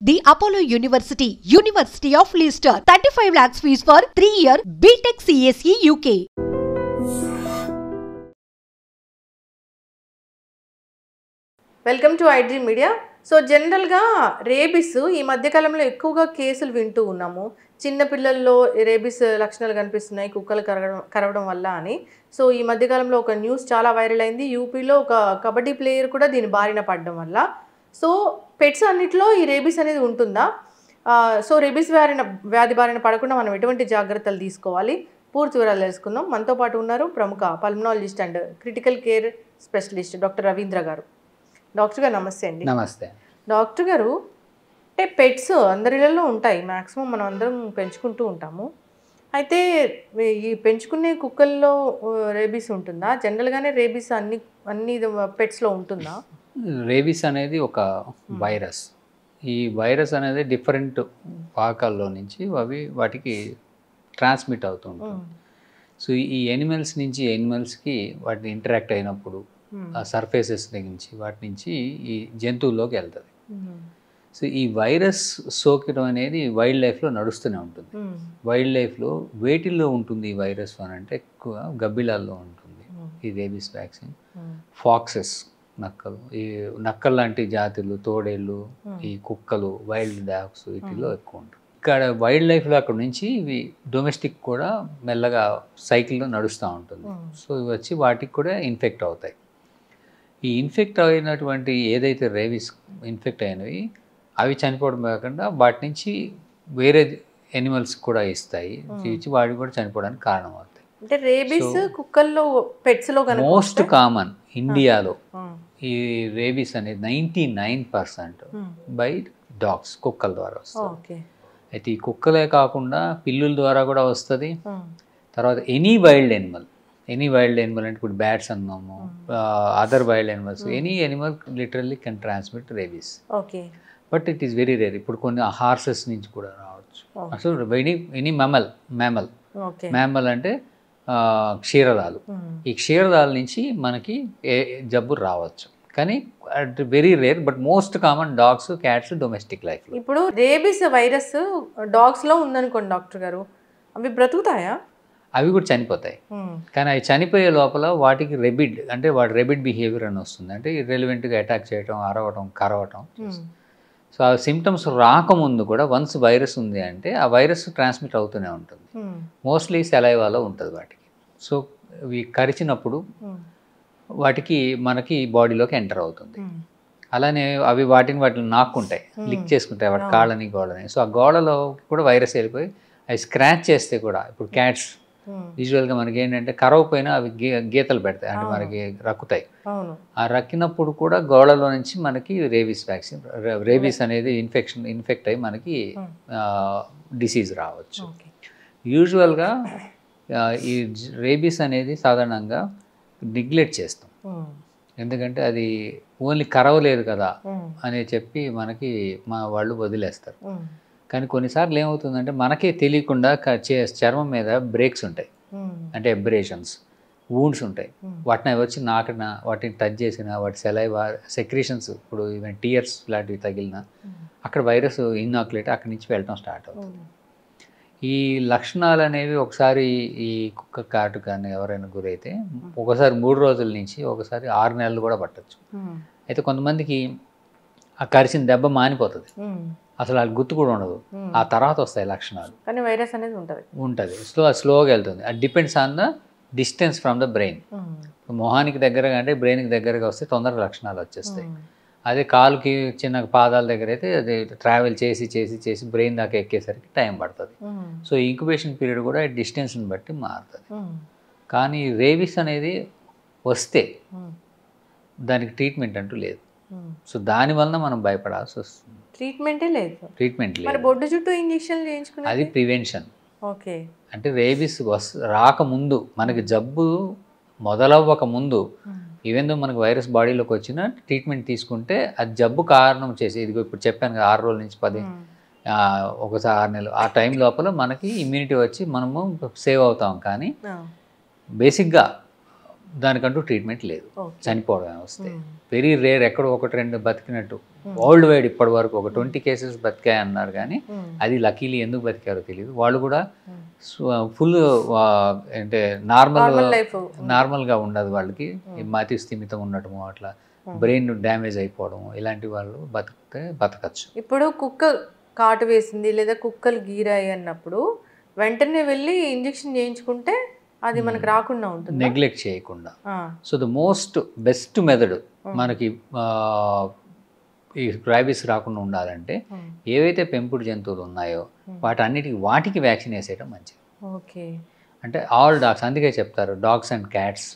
The Apollo University, University of Leicester, 35 lakhs fees for 3-year BTech CSE UK. Welcome to iDream media. So జనరల్గా rabies ఈ మధ్యకాలంలో ఎక్కువగా కేసులు వింటూ ఉన్నాము. చిన్నపిల్లల్లో రేబిస్ లక్షణాలు కనిపిస్తున్నాయి కుక్కలు కరవడం వల్ల అని. సో ఈ మధ్యకాలంలో ఒక న్యూస్ చాలా వైరల్ అయింది. యూపీలో ఒక కబడ్డీ ప్లేయర్ కూడా దీని బారిన పడడం వల్ల. సో పెట్స్ అన్నిట్లో ఈ రేబిస్ అనేది ఉంటుందా? సో రేబిస్ వ్యాధి బారిన పడకుండా మనం ఎటువంటి జాగ్రత్తలు తీసుకోవాలి, పూర్తి వివరాలు తెలుసుకుందాం. మనతో పాటు ఉన్నారు ప్రముఖ pulmonologist and critical care specialist doctor Ravindra గారు. డాక్టర్ గారు నమస్తే అండి. నమస్తే డాక్టర్ గారు, అంటే పెట్స్ అందరిలో ఉంటాయి, మ్యాక్సిమం మనం అందరం పెంచుకుంటూ ఉంటాము. అయితే ఈ పెంచుకునే కుక్కల్లో రేబీస్ ఉంటుందా? జనరల్గానే రేబీస్ అన్ని పెట్స్లో ఉంటుందా? రేబీస్ అనేది ఒక వైరస్. ఈ వైరస్ అనేది డిఫరెంట్ పాకాల్లో నుంచి వాటికి ట్రాన్స్మిట్ అవుతూ ఉంటుంది. సో ఈ ఎనిమల్స్ నుంచి ఎనిమల్స్కి వాటిని ఇంటరాక్ట్ అయినప్పుడు ఆ సర్ఫేసెస్ నుంచి వాటి నుంచి ఈ జంతువుల్లోకి వెళ్తుంది. సో ఈ వైరస్ సోకడం అనేది వైల్డ్ లైఫ్లో నడుస్తూనే ఉంటుంది. వైల్డ్ లైఫ్లో వేటిల్లో ఉంటుంది ఈ వైరస్ అని అంటే ఎక్కువ గబ్బిలాల్లో ఉంటుంది ఈ రేబీస్ వ్యాక్సిన్. ఫాక్సెస్, నక్కలు, ఈ నక్కలు లాంటి జాతులు, తోడేళ్ళు, ఈ కుక్కలు, వైల్డ్ డాగ్స్ వీటిల్లో ఎక్కువ ఉంటుంది. ఇక్కడ వైల్డ్ లైఫ్లో అక్కడ నుంచి ఇవి డొమెస్టిక్ కూడా మెల్లగా సైకిల్లో నడుస్తూ ఉంటుంది. సో ఇవి వచ్చి వాటికి కూడా ఇన్ఫెక్ట్ అవుతాయి. ఈ ఇన్ఫెక్ట్ అయినటువంటి ఏదైతే రేబీస్ ఇన్ఫెక్ట్ అయినవి అవి చనిపోవడం కాకుండా వాటి నుంచి వేరే ఎనిమల్స్ కూడా ఇస్తాయి, ఇచ్చి వాటికి కూడా చనిపోవడానికి కారణం అవుతాయి. అంటే రేబీస్ కుక్కల్లో పెట్స్లో మోస్ట్ కామన్ ఇండియాలో ఈ రేబీస్ అనేది 99% బై డాగ్స్, కుక్కల ద్వారా వస్తుంది. అయితే ఈ కుక్కలే కాకుండా పిల్లుల ద్వారా కూడా వస్తుంది. తర్వాత ఎనీ వైల్డ్ ఎనిమల్ అంటే ఇప్పుడు బ్యాట్స్ అన్నాము, other wild animals, any Animal literally can transmit rabies. But it is very rare. ఇప్పుడు కొన్ని హార్సెస్ నుంచి కూడా రావచ్చు. అసలు ఎనీ మ్యామల్ అంటే క్షీరదాలు. ఈ క్షీరదాల నుంచి మనకి జబ్బు రావచ్చు, కానీ very rare. But most common dogs, cats, domestic life. ఇప్పుడు రేబీస్ వైరస్ డాగ్స్లో ఉందనుకోండి డాక్టర్ గారు, అవి బ్రతుకుతాయా? అవి కూడా చనిపోతాయి. కానీ అవి చనిపోయే లోపల వాటికి రెబిడ్ అంటే రెబిడ్ బిహేవియర్ అని వస్తుంది. అంటే ఇర్రెలవెంట్గా అటాక్ చేయటం, అరవటం, కరవటం. సో ఆ సిమ్టమ్స్ రాకముందు కూడా వన్స్ వైరస్ ఉంది అంటే ఆ వైరస్ ట్రాన్స్మిట్ అవుతూనే ఉంటుంది. మోస్ట్లీ సెలైవాలో ఉంటుంది వాటికి. సో ఇవి కరిచినప్పుడు వాటికి మనకి బాడీలోకి ఎంటర్ అవుతుంది. అలానే అవి వాటిని నాక్కుంటాయి, లిక్ చేసుకుంటాయి వాటి కాళ్ళని, గోడని. సో ఆ గోడలో కూడా వైరస్ వెళ్ళిపోయి అవి స్క్రాచ్ చేస్తే కూడా, ఇప్పుడు క్యాట్స్ యూజువల్గా మనకి ఏంటంటే కరవపోయినా అవి గీతలు పెడతాయి, అంటే మనకి రక్కుతాయి. ఆ రక్కినప్పుడు కూడా గోడలో నుంచి మనకి రేబీస్ వ్యాక్సిన్, రేబీస్ అనేది ఇన్ఫెక్ట్ అయ్యి మనకి డిసీజ్ రావచ్చు. యూజువల్గా ఈ రేబీస్ అనేది సాధారణంగా నెగ్లెక్ట్ చేస్తాం, ఎందుకంటే అది ఓన్లీ కరవలేదు కదా అని చెప్పి మనకి వాళ్ళు వదిలేస్తారు. కానీ కొన్నిసార్లు ఏమవుతుందంటే మనకే తెలియకుండా చర్మం మీద బ్రేక్స్ ఉంటాయి, అంటే ఎబ్రేషన్స్, వూండ్స్ ఉంటాయి. వాటిని వచ్చి నాకిన, వాటిని టచ్ చేసిన, వాటి సెలైవా సెక్రీషన్స్, ఇప్పుడు ఈవెన్ టీయర్స్ లాంటివి తగిలిన అక్కడ వైరస్ ఇనాక్యులేట్ అక్కడి నుంచి వెళ్ళటం స్టార్ట్ అవుతుంది. ఈ లక్షణాలు అనేవి ఒకసారి ఈ కుక్క కాటు కానీ ఎవరైనా గురైతే ఒకసారి 3 రోజుల నుంచి ఒకసారి 6 నెలలు కూడా పట్టచ్చు. అయితే కొంతమందికి ఆ కరిచిన దెబ్బ మానిపోతుంది, అసలు అది గుర్తు కూడా ఉండదు. ఆ తర్వాత వస్తాయి లక్షణాలు, కానీ వైరస్ అనేది ఉంటుంది. స్లోగా వెళ్తుంది. అది depends on the distance from the brain. మొహానికి దగ్గరగా అంటే బ్రెయిన్కి దగ్గరగా వస్తే తొందరగా లక్షణాలు వచ్చేస్తాయి. అదే కాలుకి, చిన్న పాదాల దగ్గర అయితే అది ట్రావెల్ చేసి బ్రెయిన్ దాకా ఎక్కేసరికి టైం పడుతుంది. సో ఇంక్యుబేషన్ పీరియడ్ కూడా డిస్టెన్స్ని బట్టి మారుతుంది. కానీ రేబీస్ అనేది వస్తే దానికి ట్రీట్మెంట్ అంటూ లేదు. సో దానివల్ల మనం భయపడాల్సి వస్తుంది. ట్రీట్మెంటే లేదు. మరి బొడ్డు చుట్టూ ఇంజెక్షన్ చేయించుకుని అది ప్రివెన్షన్. ఓకే. అంటే రేబీస్ రాకముందు, మనకి జబ్బు మొదలవ్వక ముందు, ఈవెన్ దో మనకు వైరస్ బాడీలోకి వచ్చిన ట్రీట్మెంట్ తీసుకుంటే అది జబ్బు కారణం చేసి, ఇదిగో ఇప్పుడు చెప్పాను కదా 6 రోజుల నుంచి 10, ఒకసారి 6 నెలలు, ఆ టైం లోపల మనకి ఇమ్యూనిటీ వచ్చి మనము సేవ్ అవుతాం. కానీ బేసిక్గా దానికంటూ ట్రీట్మెంట్ లేదు, ఓకే. చనిపోవడం వస్తే వెరీ రేర్, ఎక్కడో ఒకటి రెండు బతికినట్టు. వరల్డ్ వైడ్ ఇప్పటి వరకు ఒక 20 కేసెస్ బతికాయి అన్నారు, కానీ అది లక్కీలీ ఎందుకు బతికారో తెలియదు. వాళ్ళు కూడా ఫుల్ అంటే నార్మల్గా ఉండదు వాళ్ళకి, మతి స్థిమితం ఉండటము, అట్లా బ్రెయిన్ డ్యామేజ్ అయిపోవడము, ఇలాంటి వాళ్ళు బతకచ్చు. ఇప్పుడు కుక్క కాటు వేసింది లేదా కుక్కలు గీరాయి అన్నప్పుడు వెంటనే వెళ్ళి ఇంజెక్షన్ చేయించుకుంటే అది మనకు రాకుండా ఉంటుంది, నెగ్లెక్ట్ చేయకుండా. So the most best method మనకి ఈ ర్యాబీస్ రాకుండా ఉండాలంటే ఏవైతే పెంపుడు జంతువులు ఉన్నాయో వాటికి వ్యాక్సిన్ వేసేయడం మంచిది. ఓకే. అంటే ఆల్ డాగ్స్, అందుకే చెప్తారు dogs and cats,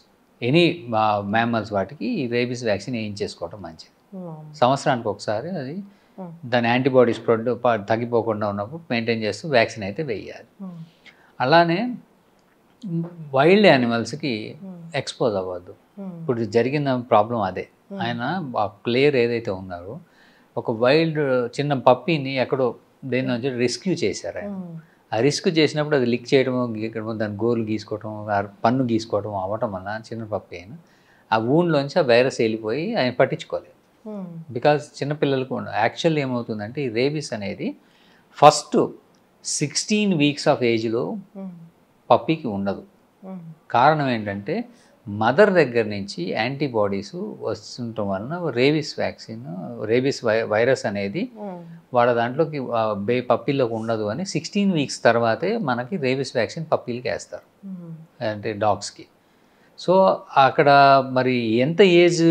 any mammals వాటికి ఈ రేబీస్ వ్యాక్సిన్ వేయించేసుకోవడం మంచిది. సంవత్సరానికి ఒకసారి అది దాని యాంటీబాడీస్ తగ్గిపోకుండా ఉన్నప్పుడు మెయింటైన్ చేస్తూ వ్యాక్సిన్ అయితే వేయాలి. అలానే వైల్డ్ యానిమల్స్కి ఎక్స్పోజ్ అవ్వద్దు. ఇప్పుడు జరిగిన ప్రాబ్లం అదే. ఆయన ఆ ప్లేయర్ ఏదైతే ఉన్నారో ఒక వైల్డ్ చిన్న పప్పీని ఎక్కడో దేని నుంచి రెస్క్యూ చేశారు ఆయన. ఆ రిస్క్ చేసినప్పుడు అది లిక్ చేయడము, గీకడము, దాని గోర్లు గీసుకోవటం, పన్ను గీసుకోవడం అవ్వటం వల్ల చిన్న పప్పి అయినా ఆ వూండ్లోంచి ఆ వైరస్ వెళ్ళిపోయి ఆయన పట్టించుకోలేదు. బికాజ్ చిన్నపిల్లలకు యాక్చువల్లీ ఏమవుతుందంటే ఈ రేబీస్ అనేది ఫస్ట్ 16 వీక్స్ ఆఫ్ ఏజ్లో పప్పీకి ఉండదు. కారణం ఏంటంటే మదర్ దగ్గర నుంచి యాంటీబాడీస్ వస్తుండటం వలన రేబీస్ వైరస్ అనేది వాళ్ళ దాంట్లోకి పప్పీలోకి ఉండదు అని 16 వీక్స్ తర్వాతే మనకి రేబీస్ వ్యాక్సిన్ పప్పీలకి వేస్తారు, అంటే డాగ్స్కి. సో అక్కడ మరి ఎంత ఏజ్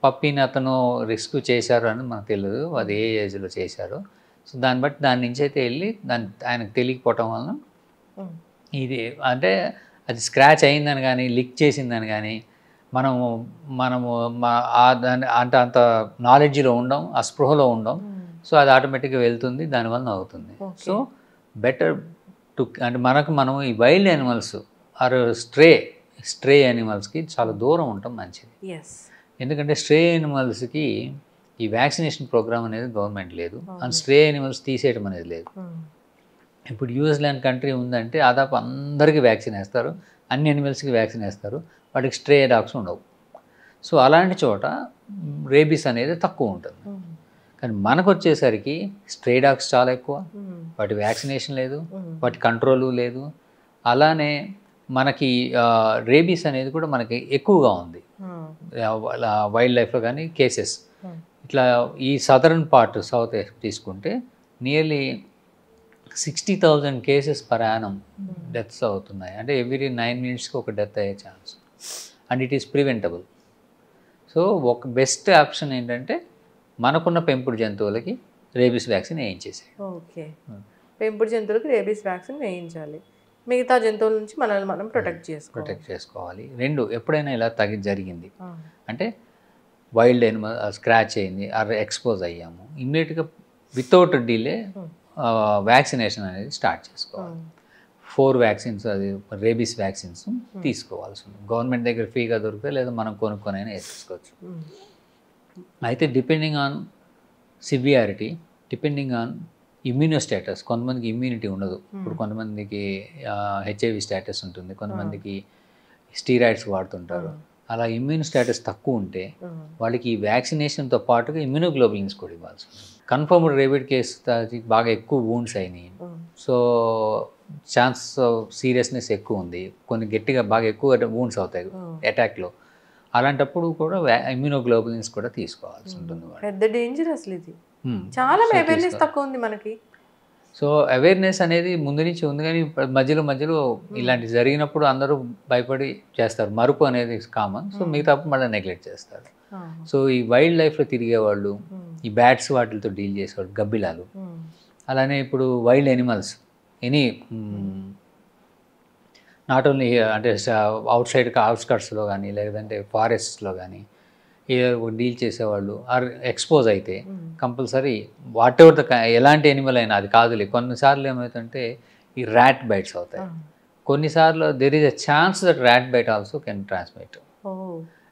పప్పీని అతను రిస్క్ చేశారు అని మనకు తెలియదు, అది ఏ ఏజ్లో చేశారో. సో దాన్ని బట్టి దాని నుంచి అయితే వెళ్ళి ఆయనకు తెలియకపోవటం వలన ఇది అంటే అది స్క్రాచ్ అయిందని కానీ లిక్ చేసిందని కానీ మనము దాని అంటే అంత నాలెడ్జ్లో ఉండం, ఆ స్పృహలో ఉండం. సో అది ఆటోమేటిక్గా వెళ్తుంది, దానివల్ల అవుతుంది. సో బెటర్ అంటే మనం ఈ వైల్డ్ యానిమల్స్ ఆర్ స్ట్రే యానిమల్స్కి చాలా దూరం ఉండటం మంచిది. ఎందుకంటే స్ట్రే యానిమల్స్కి ఈ వ్యాక్సినేషన్ ప్రోగ్రామ్ అనేది గవర్నమెంట్ లేదు, అండ్ స్ట్రే యానిమల్స్ తీసేయడం అనేది లేదు. ఇప్పుడు న్యూజిలాండ్ కంట్రీ ఉందంటే దాదాపు అందరికీ వ్యాక్సిన్ వేస్తారు, అన్ని యానిమల్స్కి వ్యాక్సిన్ వేస్తారు, వాటికి స్ట్రే డాగ్స్ ఉండవు. సో అలాంటి చోట రేబీస్ అనేది తక్కువ ఉంటుంది. కానీ మనకు వచ్చేసరికి స్ట్రే డాగ్స్ చాలా ఎక్కువ, వాటి వ్యాక్సినేషన్ లేదు, వాటి కంట్రోలు లేదు. అలానే మనకి రేబీస్ అనేది కూడా మనకి ఎక్కువగా ఉంది వైల్డ్ లైఫ్లో కానీ కేసెస్. ఇట్లా ఈ సదరన్ పార్ట్ సౌత్ తీసుకుంటే nearly 60,000 cases per annum deaths అవుతున్నాయి. అంటే ఎవ్రీ 9 మినిట్స్కి ఒక డెత్ అయ్యే chance, and it is preventable. So ఒక బెస్ట్ ఆప్షన్ ఏంటంటే మనకున్న పెంపుడు జంతువులకి రేబీస్ వ్యాక్సిన్ వేయించేసాయి. ఓకే, పెంపుడు జంతువులకి రేబీస్ వ్యాక్సిన్ వేయించాలి, మిగతా జంతువుల నుంచి మనల్ని మనం ప్రొటెక్ట్ చేసుకోవాలి. రెండు ఎప్పుడైనా ఇలా జరిగింది అంటే వైల్డ్ యానిమల్ స్క్రాచ్ అయింది, ఎక్స్పోజ్ అయ్యాము, ఇమ్మీడియట్గా వితౌట్ డిలే వ్యాక్సినేషన్ అనేది స్టార్ట్ చేసుకోవాలి. 4 వ్యాక్సిన్స్, అది రేబీస్ వ్యాక్సిన్స్ తీసుకోవాల్సి ఉంది. గవర్నమెంట్ దగ్గర ఫ్రీగా దొరుకుతాయి, లేదా మనం కొనుక్కొనైనా వేసుకోవచ్చు. అయితే depending on severity, depending on immuno status, కొంతమందికి ఇమ్యూనిటీ ఉండదు. ఇప్పుడు కొంతమందికి హెచ్ఐవి స్టేటస్ ఉంటుంది, కొంతమందికి స్టీరాయిడ్స్ వాడుతుంటారు. అలా ఇమ్యూన్ స్టేటస్ తక్కువ ఉంటే వాళ్ళకి ఈ వ్యాక్సినేషన్తో పాటుగా ఇమ్యూనోగ్లోబులిన్స్ కూడా ఇవ్వాల్సి ఉంటుంది. కన్ఫర్మ్డ్ రేబిడ్ కేసు బాగా ఎక్కువ వూండ్స్ అయినాయి, సో ఛాన్స్ సీరియస్నెస్ ఎక్కువ ఉంది, కొన్ని గట్టిగా బాగా ఎక్కువ వూండ్స్ అవుతాయి అటాక్లో. అలాంటప్పుడు కూడా ఇమ్యూనోగ్లోబులిన్స్ కూడా తీసుకోవాల్సి ఉంటుంది. పెద్ద డేంజర్ అసలు ఇది, చాలా అవేర్నెస్ తక్కువ ఉంది మనకి. సో అవేర్నెస్ అనేది ముందు నుంచి ఉంది, కానీ మధ్యలో ఇలాంటి జరిగినప్పుడు అందరూ భయపడి చేస్తారు. మరుపు అనేది కామన్, సో మిగతా మళ్ళీ నెగ్లెక్ట్ చేస్తారు. సో ఈ వైల్డ్ లైఫ్లో తిరిగేవాళ్ళు, ఈ బ్యాట్స్ వాటితో డీల్ చేసేవాళ్ళు, గబ్బిలాలు, అలానే ఇప్పుడు wild animals any not only అంటే అవుట్స్కట్స్లో కానీ లేదంటే ఫారెస్ట్స్లో కానీ డీల్ చేసేవాళ్ళు ఆర్ ఎక్స్పోజ్ అయితే కంపల్సరీ వాట్ ఎవర్ ఎలాంటి యానిమల్ అయినా అది కాదులే. కొన్నిసార్లు ఏమవుతుందంటే ఈ ర్యాట్ బైట్స్ అవుతాయి, కొన్నిసార్లు there is a chance that rat bite also can transmit.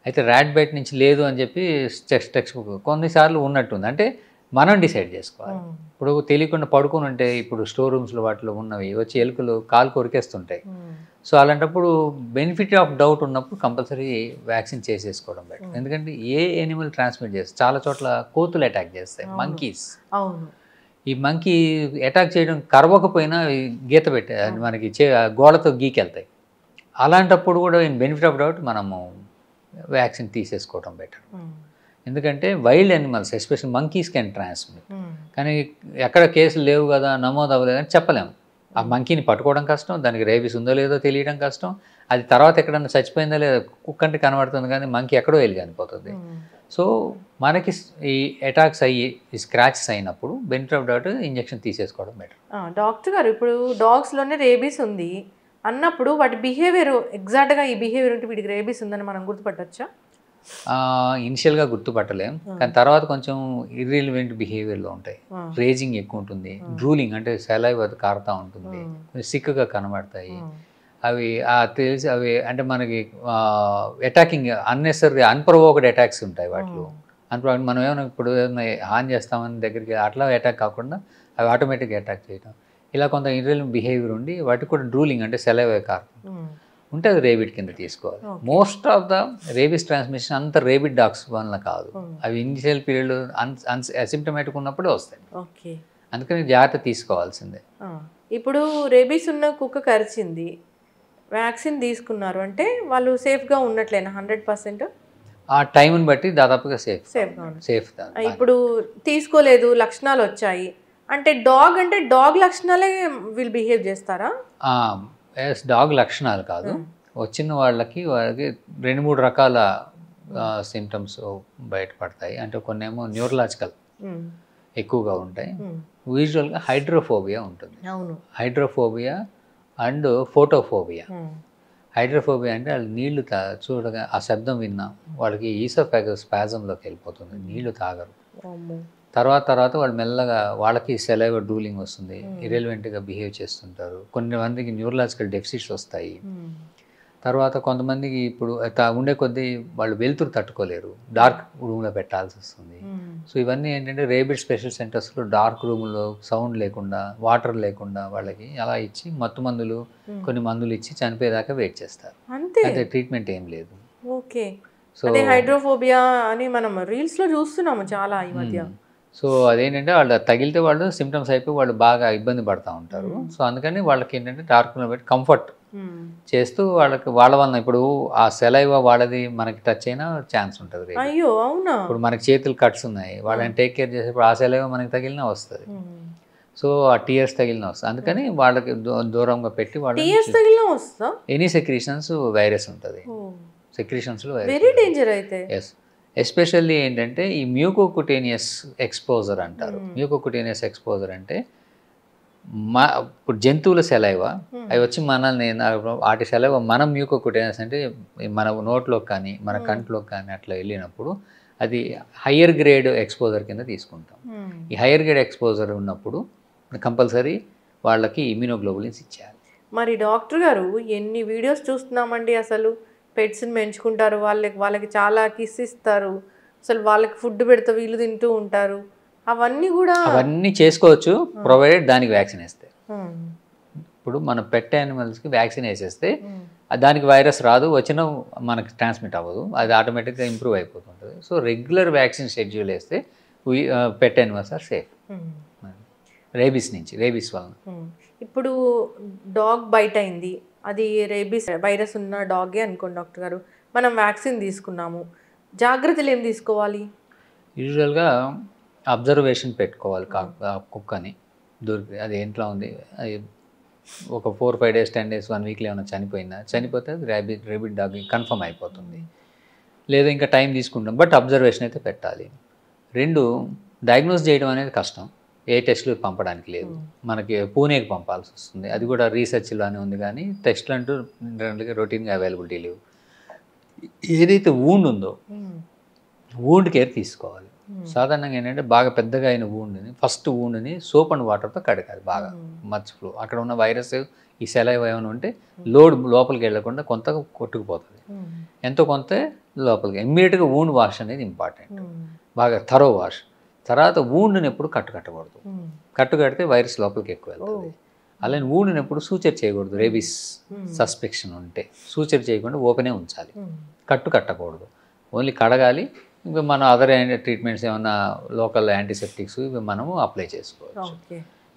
అయితే ర్యాట్ బైట్ నుంచి లేదు అని చెప్పి టెక్స్ట్ బుక్ కొన్నిసార్లు ఉన్నట్టుంది, అంటే మనం డిసైడ్ చేసుకోవాలి. ఇప్పుడు తెలియకుండా పడుకుని ఉంటే ఇప్పుడు స్టోర్ రూమ్స్లో వాటిలో ఉన్నవి వచ్చి ఎలుకలు కాలు కొరికేస్తుంటాయి. సో అలాంటప్పుడు బెనిఫిట్ ఆఫ్ డౌట్ ఉన్నప్పుడు కంపల్సరీ వ్యాక్సిన్ చేసేసుకోవడం బెటర్. ఎందుకంటే ఏ ఎనిమల్ ట్రాన్స్మిట్ చేస్తాయి, చాలా చోట్ల కోతులు అటాక్ చేస్తాయి, మంకీస్. అవును. ఈ మంకీ అటాక్ చేయడం కరవకపోయినా గీత పెట్టే మనకి గోడతో గీకెళ్తాయి. అలాంటప్పుడు కూడా ఇన్ బెనిఫిట్ ఆఫ్ డౌట్ మనము వ్యాక్సిన్ తీసేసుకోవడం బెటర్. ఎందుకంటే wild animals especial monkeys can transmit. కానీ ఎక్కడ కేసులు లేవు కదా, నమోదు అవ్వలేదు అని చెప్పలేము. ఆ మంకీని పట్టుకోవడం కష్టం, దానికి రేబీస్ ఉందో లేదో తెలియడం కష్టం. అది తర్వాత ఎక్కడన్నా చచ్చిపోయిందో లేదో కుక్కంటే కనబడుతుంది, కానీ మంకీ ఎక్కడో వెళ్ళి చనిపోతుంది. సో మనకి ఈ అటాక్స్ అయ్యి ఈ స్క్రాచెస్ అయినప్పుడు బెనిఫిట్ ఆఫ్ డౌట్ ఇంజెక్షన్ తీసేసుకోవడం బెటర్. డాక్టర్ గారు, ఇప్పుడు డాగ్స్లోనే రేబీస్ ఉంది అన్నప్పుడు వాటి బిహేవియర్ ఎగ్జాక్ట్గా ఈ బిహేవియర్ ఉంటే వీటికి రేబీస్ ఉందని మనం గుర్తుపట్టచ్చా? ఇనిషియల్గా గుర్తుపట్టలేం, కానీ తర్వాత కొంచెం ఇర్రిలవెంట్ బిహేవియర్లో ఉంటాయి. రేజింగ్ ఎక్కువ ఉంటుంది, డ్రూలింగ్ అంటే సెలైవ్ అది కారుతూ ఉంటుంది, సిక్గా కనబడతాయి. అవి తెలిసి అవి అంటే మనకి అటాకింగ్ అన్నెసరీ అన్ప్రొవోక్డ్ అటాక్స్ ఉంటాయి వాటిలో. అన్ప్రొవోక్డ్ మనం ఏమైనా ఇప్పుడు ఏమైనా హాన్ చేస్తామని దగ్గరికి అట్లా అటాక్ కాకుండా అవి ఆటోమేటిక్గా అటాక్ చేయడం, ఇలా కొంత ఇర్రిలవెంట్ బిహేవియర్ ఉండి వాటికి కూడా డ్రూలింగ్ అంటే సెలైవ్ కారుతుంది ఉంటే అది రేబిడ్ కింద తీసుకోవాలి. Most of the rabies transmission అంత రేబిడ్ డాగ్స్ వల్ల కాదు, అవి ఇనిషియల్ పీరియడ్ అసిమ్టమాటిక్ ఉన్నప్పుడే వస్తాయి. అందుకని జాగ్రత్త తీసుకోవాల్సిందే. ఇప్పుడు రేబీస్ ఉన్న కుక్క కరిచింది, వ్యాక్సిన్ తీసుకున్నారు అంటే వాళ్ళు సేఫ్గా ఉన్నట్లేనా 100%? ఆ టైంని బట్టి దాదాపుగా సేఫ్. ఇప్పుడు తీసుకోలేదు, లక్షణాలు వచ్చాయి అంటే డాగ్ లక్షణాలే వీళ్ళు బిహేవ్ చేస్తారా? డాగ్ లక్షణాలు కాదు, వచ్చిన వాళ్ళకి 2-3 రకాల సిమ్టమ్స్ బయటపడతాయి. అంటే కొన్ని ఏమో న్యూరలాజికల్ ఎక్కువగా ఉంటాయి. యూజువల్గా హైడ్రోఫోబియా ఉంటుంది. Hydrophobia and photophobia. హైడ్రోఫోబియా అంటే వాళ్ళు నీళ్లు చూడగా ఆ శబ్దం విన్నా వాళ్ళకి ఈసోఫాగస్ స్పాజంలోకి వెళ్ళిపోతుంది, నీళ్లు తాగరు. తర్వాత వాళ్ళు మెల్లగా వాళ్ళకి సెలైవ డ్రూలింగ్ వస్తుంది, ఇర్రెలవెంట్గా బిహేవ్ చేస్తుంటారు. కొన్ని మందికి న్యూరలాజికల్ డెఫిసిట్స్ వస్తాయి. తర్వాత కొంతమందికి ఇప్పుడు ఉండే కొద్దీ వాళ్ళు వెలుతురు తట్టుకోలేరు, డార్క్ రూమ్లో పెట్టాల్సి వస్తుంది. సో ఇవన్నీ ఏంటంటే రేబిడ్ స్పెషల్ సెంటర్స్లో డార్క్ రూమ్లో సౌండ్ లేకుండా, వాటర్ లేకుండా వాళ్ళకి అలా ఇచ్చి మత్తు మందులు కొన్ని మందులు ఇచ్చి చనిపోయేదాకా వెయిట్ చేస్తారు. అంటే ట్రీట్మెంట్ ఏం లేదు. ఓకే. సో హైడ్రోఫోబియా అని మనం రీల్స్లో చూస్తున్నాము చాలా ఈ మధ్య. సో అదేంటంటే వాళ్ళు తగిలితే వాళ్ళు సిమ్టమ్స్ అయిపోయి వాళ్ళు బాగా ఇబ్బంది పడుతూ ఉంటారు. సో అందుకని వాళ్ళకి ఏంటంటే డార్క్లో పెట్టి కంఫర్ట్ చేస్తూ వాళ్ళకి వాళ్ళ వల్ల ఇప్పుడు ఆ సెలైవ వాళ్ళది మనకి టచ్ అయినా ఛాన్స్ ఉంటుంది. అయ్యో అవునా? ఇప్పుడు మనకి చేతులు కట్స్ ఉన్నాయి, వాళ్ళని టేక్ కేర్ చేసేప్పుడు ఆ సెలైవ మనకి తగిలినా వస్తుంది. సో ఆ టీయర్స్ తగిలినా వస్తుంది. అందుకని వాళ్ళకి దూరంగా పెట్టి వాళ్ళు ఎనీ సెక్రీషన్స్ వైరస్ ఉంటుంది. సెక్రీషన్స్లో వెరీ డేంజర్ అయితే. ఎస్, ఎస్పెషల్లీ ఏంటంటే ఈ మ్యూకోకుటేనియస్ ఎక్స్పోజర్ అంటారు. మ్యూకోకుటేనియస్ ఎక్స్పోజర్ అంటే ఇప్పుడు జంతువుల సెలైవ అవి వచ్చి మనల్ని వాటి సెలైవ మనం మ్యూకోకుటేనియస్ అంటే మన నోట్లోకి కానీ మన కంట్లోకి కానీ అట్లా వెళ్ళినప్పుడు అది హయ్యర్ గ్రేడ్ ఎక్స్పోజర్ కింద తీసుకుంటాం. ఈ హయ్యర్ గ్రేడ్ ఎక్స్పోజర్ ఉన్నప్పుడు కంపల్సరీ వాళ్ళకి ఇమ్యూనోగ్లోబులిన్స్ ఇచ్చేయాలి. మరి డాక్టర్ గారు ఎన్ని వీడియోస్ చూస్తున్నామండి, అసలు పెట్స్ని పెంచుకుంటారు, వాళ్ళకి చాలా కిస్ ఇస్తారు, అసలు వాళ్ళకి ఫుడ్ పెడితే వీళ్ళు తింటూ ఉంటారు, అవన్నీ చేసుకోవచ్చు ప్రొవైడెడ్ దానికి వ్యాక్సిన్ వేస్తే. ఇప్పుడు మన పెట్ యానిమల్స్కి వ్యాక్సిన్ వేసేస్తే దానికి వైరస్ రాదు, వచ్చినా మనకి ట్రాన్స్మిట్ అవ్వదు, అది ఆటోమేటిక్గా ఇంప్రూవ్ అయిపోతుంటుంది. సో రెగ్యులర్ వ్యాక్సిన్ షెడ్యూల్ వేస్తే pet animals are safe rabies వలన. ఇప్పుడు డాగ్ బైట్ అయింది, అది రేబీస్ వైరస్ ఉన్న డాగే అనుకోండి డాక్టర్ గారు, మనం వ్యాక్సిన్ తీసుకున్నాము, జాగ్రత్తలు ఏం తీసుకోవాలి? యూజువల్గా అబ్జర్వేషన్ పెట్టుకోవాలి. కుక్కని అది ఇంట్లో ఉంది, అది ఒక 4-5 days 10 days 1 weekలో ఏమైనా చనిపోతే అది రేబిడ్ డాగ్ కన్ఫర్మ్ అయిపోతుంది. లేదా ఇంకా టైం తీసుకుంటాం, బట్ అబ్జర్వేషన్ అయితే పెట్టాలి. 2, డయాగ్నోస్ చేయడం అనేది కష్టం, ఏ టెస్టులు పంపడానికి లేదు, మనకి పూణేకి పంపాల్సి వస్తుంది. అది కూడా రీసెర్చ్లోనే ఉంది, కానీ టెస్టులు అంటూ రొటీన్గా అవైలబిలిటీ లేవు. ఏదైతే వూండ్ ఉందో వూండ్ కేర్ తీసుకోవాలి. సాధారణంగా ఏంటంటే బాగా పెద్దగా అయిన వూండ్ని ఫస్ట్ వూండ్ని సోప్ అండ్ వాటర్తో కడగాలి బాగా మర్చిపో. అక్కడ ఉన్న వైరస్ ఈ సెలైవ ఏమైనా ఉంటే లోపలికి వెళ్ళకుండా కొంత కొట్టుకుపోతుంది, ఎంతో కొంత లోపలికి. ఇమ్మీడియట్గా వూండ్ వాష్ అనేది ఇంపార్టెంట్, బాగా థరో వాష్. తర్వాత వూండ్ని ఎప్పుడు కట్టకూడదు, కడితే వైరస్ లోపలికి ఎక్కువ వెళ్తుంది. అలానే ఊడినప్పుడు సూచర్ చేయకూడదు. రేబీస్ సస్పెక్షన్ ఉంటే సూచర్ చేయకుండా ఓపెనే ఉంచాలి, కట్టకూడదు. ఓన్లీ కడగాలి. ఇంకా మన అదర్ ట్రీట్మెంట్స్ ఏమన్నా లోకల్ యాంటీసెప్టిక్స్ ఇవి మనము అప్లై చేసుకోవచ్చు.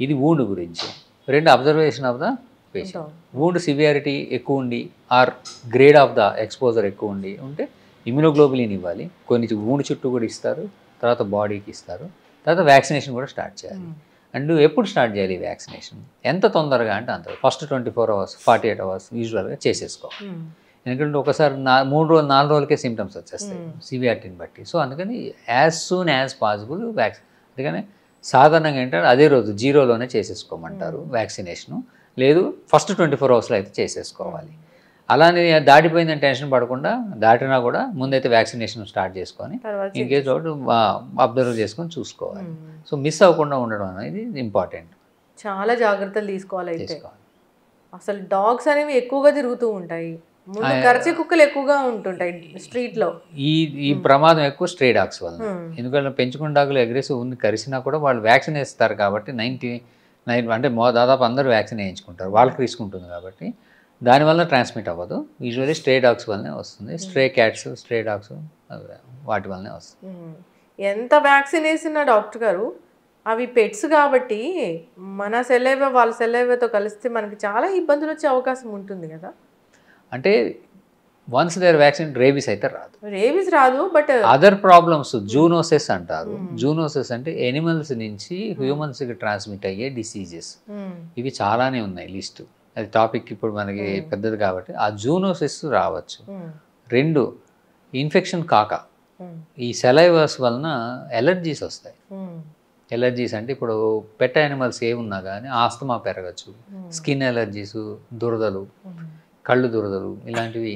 ఇది వూండ్ గురించి. రెండు, observation of the patient. Wound severity ఎక్కువ ఉండి are grade of the exposure ఎక్కువ ఉంటే ఇమ్యునోగ్లోబులిన్ ఇవ్వాలి. కొన్ని వూండ్ చుట్టూ కూడా ఇస్తారు, తర్వాత బాడీకి ఇస్తారు, తర్వాత వ్యాక్సినేషన్ కూడా స్టార్ట్ చేయాలి. అండ్ ఎప్పుడు స్టార్ట్ చేయాలి ఈ వ్యాక్సినేషన్? ఎంత తొందరగా అంటే అంత. ఫస్ట్ 24 hours 48 hours యూజువల్గా చేసేసుకోవాలి. ఎందుకంటే ఒకసారి 3 రోజులు 4 రోజులకే సిమ్టమ్స్ వచ్చేస్తాయి సివియారిటీని బట్టి. సో అందుకని యాజ్ సూన్ యాజ్ పాసిబుల్ అందుకని సాధారణంగా ఏంటంటే అదే రోజు 0లోనే చేసేసుకోమంటారు వ్యాక్సినేషను. లేదు ఫస్ట్ 24 hours అయితే చేసేసుకోవాలి. అలానే దాటిపోయిందని టెన్షన్ పడకుండా, దాటినా కూడా ముందైతే వ్యాక్సినేషన్ స్టార్ట్ చేసుకొని ఇన్ కేస్ ఒకటి అబ్జర్వ్ చేసుకొని చూసుకోవాలి. సో మిస్ అవ్వకుండా ఉండడం అనేది ఇంపార్టెంట్. చాలా జాగ్రత్తలు తీసుకోవాలి. అయితే అసలు డాగ్స్ అనేవి ఎక్కువగా తిరుగుతూ ఉంటాయి, కరిచే కుక్కలు ఎక్కువగా ఉంటుంటాయి స్ట్రీట్లో. ఈ ప్రమాదం ఎక్కువ స్ట్రే డాగ్స్ వల్ల. ఎందుకంటే పెంచుకున్న డాగులు అగ్రెసివ్ ఉంది, కరిసినా కూడా వాళ్ళు వ్యాక్సిన్ వేస్తారు కాబట్టి 99 అంటే దాదాపు అందరూ వ్యాక్సిన్ వేయించుకుంటారు, వాళ్ళకి రిస్క్ ఉంటుంది కాబట్టి దానివల్ల ట్రాన్స్మిట్ అవ్వదు. యూజువల్లీ స్ట్రే డాగ్స్ వల్లనే వస్తుంది. స్ట్రే క్యాట్స్, స్ట్రే డాగ్స్ వాటి వల్లనే వస్తుంది. ఎంత వ్యాక్సిన్ వేసినా డాక్టర్ గారు అవి పెట్స్ కాబట్టి మన సెలైవా వాళ్ళ సెలైవాతో కలిస్తే మనకి చాలా ఇబ్బందులు వచ్చే అవకాశం ఉంటుంది కదా. అంటే వన్స్ దేర్ వ్యాక్సిన్ రేబీస్ అయితే రాదు. రేబీస్ రాదు, బట్ అదర్ ప్రాబ్లమ్స్ జూనోసిస్ అంటారు. జూనోసిస్ అంటే ఎనిమల్స్ నుంచి హ్యూమన్స్కి ట్రాన్స్మిట్ అయ్యే డిసీజెస్. ఇవి చాలానే ఉన్నాయి లిస్టు. అది టాపిక్ ఇప్పుడు మనకి పెద్దది కాబట్టి ఆ జూనోసిస్ రావచ్చు. రెండు, ఇన్ఫెక్షన్ కాక ఈ సెలైవర్స్ వలన ఎలర్జీస్ వస్తాయి. ఎలర్జీస్ అంటే ఇప్పుడు పెట్ యానిమల్స్ ఏమున్నా కానీ ఆస్తమా పెరగచ్చు, స్కిన్ ఎలర్జీస్, దురదలు, కళ్ళు దురదలు, ఇలాంటివి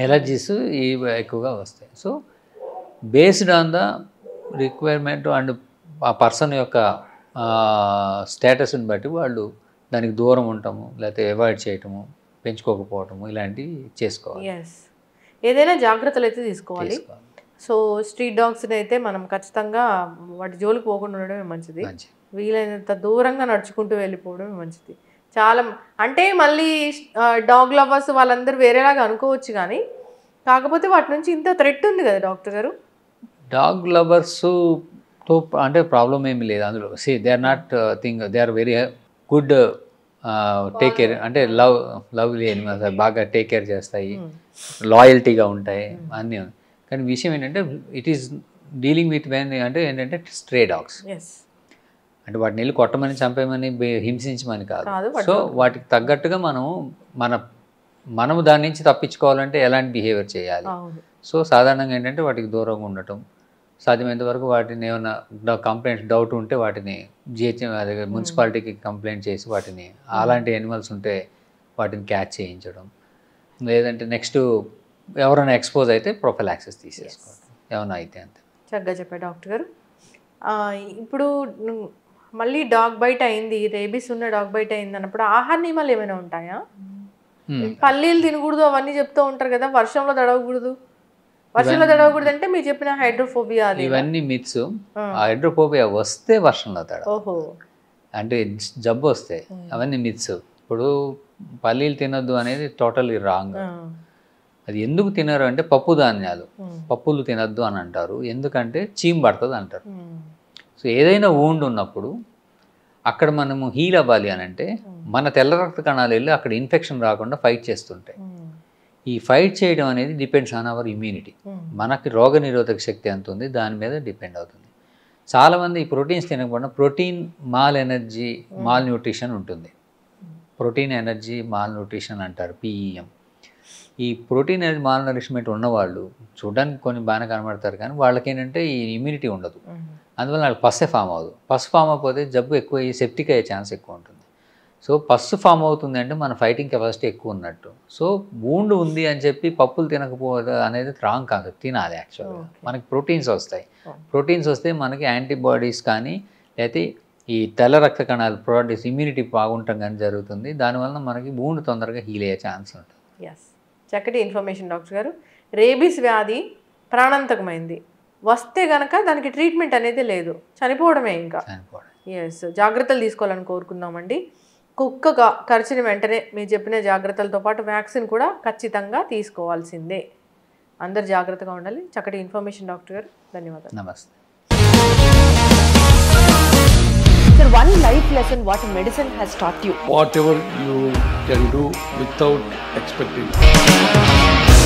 ఎలర్జీస్ ఇవి ఎక్కువగా వస్తాయి. So based on the requirement and ఆ పర్సన్ యొక్క స్టేటస్ని బట్టి వాళ్ళు దానికి దూరం ఉండటము, లేకపోతే అవాయిడ్ చేయటము, పెంచుకోకపోవటము, ఇలాంటివి చేసుకోవాలి. ఏదైనా జాగ్రత్తలు అయితే తీసుకోవాలి. సో స్ట్రీట్ డాగ్స్ని అయితే మనం ఖచ్చితంగా వాటి జోలికి పోకుండా ఉండడమే మంచిది. వీలైనంత దూరంగా నడుచుకుంటూ వెళ్ళిపోవడమే మంచిది. చాలా అంటే మళ్ళీ డాగ్ లవర్స్ వాళ్ళందరూ వేరేలాగా అనుకోవచ్చు, కానీ కాకపోతే వాటి నుంచి ఇంత థ్రెట్ ఉంది కదా డాక్టర్ గారు. డాగ్ లవర్స్తో అంటే ప్రాబ్లం ఏమి లేదు అందులో. They are not they are very good take care, అంటే లవ్లీ అనిమల్స్, బాగా టేక్ కేర్ చేస్తాయి, లాయల్టీగా ఉంటాయి అన్నీ. కానీ విషయం ఏంటంటే ఇట్ ఈస్ డీలింగ్ విత్ అంటే ఏంటంటే స్ట్రే డాగ్స్. అంటే వాటిని వెళ్ళి కొట్టమని, చంపేమని, హింసించమని కాదు. సో వాటికి తగ్గట్టుగా మనము దాని నుంచి తప్పించుకోవాలంటే ఎలాంటి బిహేవియర్ చేయాలి. సో సాధారణంగా ఏంటంటే వాటికి దూరంగా ఉండటం, సాధ్యమైనంత వరకు వాటిని ఏమైనా కంప్లైంట్స్ డౌట్ ఉంటే వాటిని అదే మున్సిపాలిటీకి కంప్లైంట్ చేసి వాటిని అలాంటి యానిమల్స్ ఉంటే వాటిని క్యాచ్ చేయించడం, లేదంటే నెక్స్ట్ ఎవరైనా ఎక్స్పోజ్ అయితే ప్రొఫైలాక్సిస్ తీసేసుకోవడం ఏమైనా అయితే. అంతే చక్కగా చెప్పారు డాక్టర్ గారు. ఇప్పుడు మళ్ళీ డాగ్ బైట్ అయింది, రేబీస్ ఉన్న డాగ్ బైట్ అయింది అన్నప్పుడు ఆహార నియమాలు ఏమైనా ఉంటాయా? పల్లీలు తినకూడదు అవన్నీ చెప్తూ ఉంటారు కదా, వర్షంలో తడవకూడదు. వర్షంలో తడవకూడదు అంటే మీరు చెప్పిన హైడ్రోఫోబియా, ఇవన్నీ మిత్స్. హైడ్రోఫోబియా వస్తే వర్షంలో తడవ, అంటే జబ్బు వస్తే అవన్నీ మిత్స్. ఇప్పుడు పల్లీలు తినొద్దు అనేది టోటల్లీ రాంగ్. అది ఎందుకు తినరు అంటే పప్పులు తినొద్దు అని అంటారు. ఎందుకంటే చీమ్ పడుతుంది అంటారు. సో ఏదైనా వూండ్ ఉన్నప్పుడు అక్కడ మనము హీల్ అవ్వాలి అని అంటే మన తెల్ల రక్త కణాలు వెళ్ళి అక్కడ ఇన్ఫెక్షన్ రాకుండా ఫైట్ చేస్తుంటాయి. ఈ ఫైట్ చేయడం అనేది డిపెండ్స్ ఆన్ అవర్ ఇమ్యూనిటీ. మనకి రోగ నిరోధక శక్తి ఎంత ఉంది దాని మీద డిపెండ్ అవుతుంది. చాలామంది ఈ ప్రోటీన్స్ తినకపోవడం protein mal energy malnutrition ఉంటుంది. ప్రోటీన్ ఎనర్జీ మాల్ న్యూట్రిషన్ అంటారు, PEM. ఈ ప్రోటీన్ ఎనర్జీ మాల్ నరిష్మెంట్ ఉన్నవాళ్ళు చూడడానికి కొన్ని బాగానే కనబడతారు, కానీ వాళ్ళకి ఏంటంటే ఈ ఇమ్యూనిటీ ఉండదు. అందువల్ల వాళ్ళకి పస్సే ఫామ్ అవ్వదు. పస్సు ఫామ్ అయిపోతే జబ్బు ఎక్కువ అయ్యి సెప్టిక్ అయ్యే ఛాన్స్ ఎక్కువ ఉంటుంది. సో పస్సు ఫామ్ అవుతుంది అంటే మన ఫైటింగ్ కెపాసిటీ ఎక్కువ ఉన్నట్టు. సో వూండ్ ఉంది అని చెప్పి పప్పులు తినకపోవడం అనేది రాంగ్ కాదు, తినాలి. యాక్చువల్గా మనకి ప్రోటీన్స్ వస్తాయి. ప్రోటీన్స్ వస్తే మనకి యాంటీబాడీస్ కానీ లేకపోతే ఈ తెల్ల రక్త కణాలు ప్రోటీన్స్ ఇమ్యూనిటీ బాగుంటాం కానీ జరుగుతుంది. దానివల్ల మనకి వూండ్ తొందరగా హీల్ అయ్యే ఛాన్స్ ఉంటుంది. చక్కటి ఇన్ఫర్మేషన్ డాక్టర్ గారు. రేబీస్ వ్యాధి ప్రాణాంతకమైంది, వస్తే గనక దానికి ట్రీట్మెంట్ అనేది లేదు, చనిపోవడమే ఇంకా. జాగ్రత్తలు తీసుకోవాలని కోరుకుందామండి. కుక్క కరిచిన వెంటనే మీరు చెప్పిన జాగ్రత్తలతో పాటు వ్యాక్సిన్ కూడా ఖచ్చితంగా తీసుకోవాల్సిందే. అందరు జాగ్రత్తగా ఉండాలి. చక్కటి ఇన్ఫర్మేషన్ డాక్టర్ గారు, ధన్యవాదాలు. నమస్తే. Sir, one life lesson what medicine has taught you. Whatever you can do without expecting.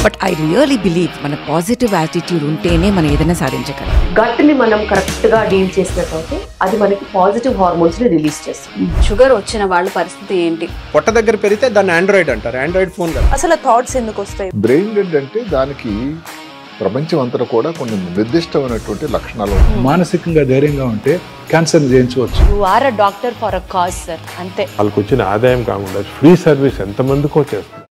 But I really believe మన పాజిటివ్ యాటిట్యూడ్ ఉంటేనే మనం ఏదైనా సాధించగలం. గట్ని మనం కరెక్ట్గా డీల్ చేసినట్లయితే అది మనకి పాజిటివ్ హార్మోన్స్ని రిలీజ్ చేస్తుంది. షుగర్ వచ్చిన వాళ్ళ పరిస్థితి ఏంటి? పొట్ట దగ్గర పెరిగితే దాన్ని ఆండ్రాయిడ్ అంటారు, ఆండ్రాయిడ్ ఫోన్ కదా. అసలు థాట్స్ ఎందుకు వస్తాయి? బ్రెయిన్ డెడ్ అంటే దానికి ప్రపంచం అంతా కూడా కొన్ని నిర్దిష్టమైనటువంటి లక్షణాలు. మానసికంగా ధైర్యంగా ఉంటే క్యాన్సర్ జయించవచ్చు. You are a doctor for a cause sir, అంతే. వాళ్ళకి వచ్చిన ఆదాయం కాకుండా ఫ్రీ సర్వీస్ ఎంతమందికో చేస్తారు.